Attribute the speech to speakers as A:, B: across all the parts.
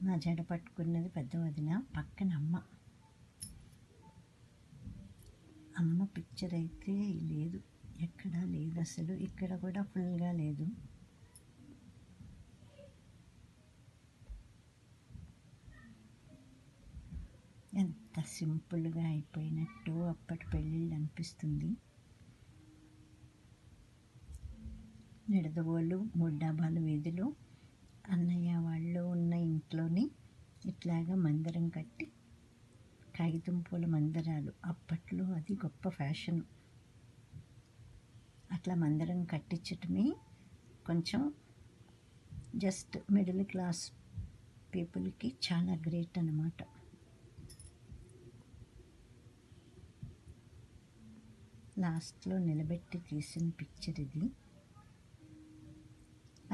A: నా జడ పట్టుకున్నది పెద్ద వదిన, పక్కన అమ్మ పిక్చర్ అయితే లేదు, ఎక్కడా లేదు అసలు. ఇక్కడ కూడా ఫుల్గా లేదు. ఎంత సింపుల్గా అయిపోయినట్టు అప్పటి పెళ్ళిళ్ళు అనిపిస్తుంది. నిడదవోలు 3 డాబాల వీధిలో అన్నయ్య వాళ్ళు ఉన్న ఇంట్లోని ఇట్లాగా మందిరం కట్టి, కాగితం పూల మందిరాలు అప్పట్లో అది గొప్ప ఫ్యాషన్. అట్లా మందిరం కట్టించటమే కొంచెం జస్ట్ మిడిల్ క్లాస్ పీపుల్కి చాలా గ్రేట్ అన్నమాట. లాస్ట్లో నిలబెట్టి తీసిన పిక్చర్ ఇది.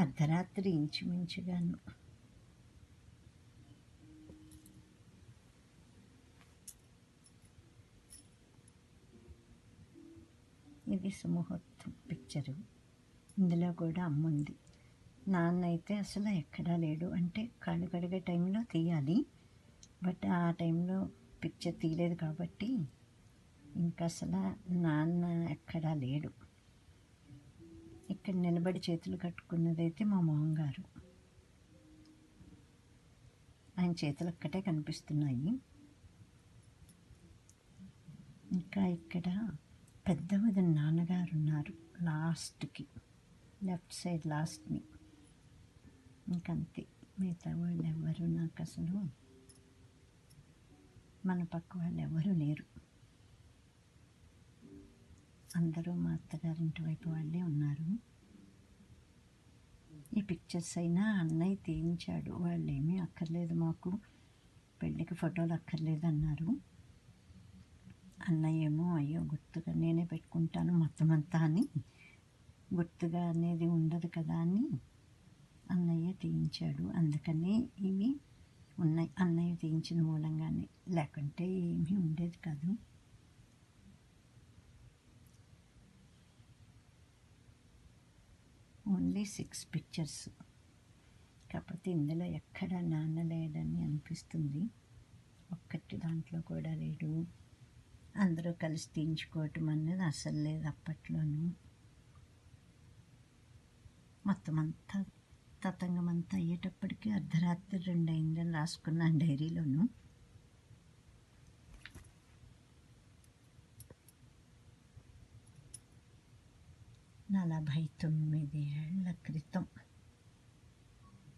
A: అర్ధరాత్రి ఇంచుమించుగాను. ఇది సుముహూర్తం పిక్చరు. ఇందులో కూడా అమ్ముంది. నాన్న అయితే అసలు ఎక్కడా లేడు. అంటే కాళ్ళు కడిగే టైంలో తీయాలి, బట్ ఆ టైంలో పిక్చర్ తీయలేదు కాబట్టి ఇంకా అసలు నాన్న ఎక్కడా లేడు. ఇక్కడ నిలబడి చేతులు కట్టుకున్నదైతే మా మామగారు. ఆయన చేతులు ఒక్కటే కనిపిస్తున్నాయి. ఇంకా ఇక్కడ పెద్ద వదిన నాన్నగారు ఉన్నారు లాస్ట్కి, లెఫ్ట్ సైడ్ లాస్ట్ని. ఇంకంతే, మిగతా వాళ్ళు ఎవరు నాకు అసలు మన పక్క వాళ్ళు ఎవరు లేరు. అందరూ మా అత్తగారింటి వైపు వాళ్ళే ఉన్నారు. ఈ పిక్చర్స్ అయినా అన్నయ్య తీయించాడు. వాళ్ళు ఏమీ అక్కర్లేదు, మాకు పెళ్ళికి ఫోటోలు అక్కర్లేదు అన్నారు. అన్నయ్య ఏమో అయ్యో గుర్తుగా నేనే పెట్టుకుంటాను మొత్తం అంతా అని, గుర్తుగా అనేది ఉండదు కదా అని అన్నయ్య తీయించాడు. అందుకని ఇవి ఉన్నాయి, అన్నయ్య తీయించిన మూలంగానే, లేకుంటే ఏమీ ఉండేది కాదు. Only 6 pictures. కాకపోతే ఇందులో ఎక్కడ నాన్న లేడని అనిపిస్తుంది. ఒక్కటి దాంట్లో కూడా లేడు. అందరూ కలిసి తీయించుకోవటం అనేది అసలు లేదు అప్పట్లోనూ. మొత్తం అంతా తతంగం అంతా అయ్యేటప్పటికీ అర్ధరాత్రి 2 అయిందని రాసుకున్నాను డైరీలోను. 49 ఏళ్ల క్రితం.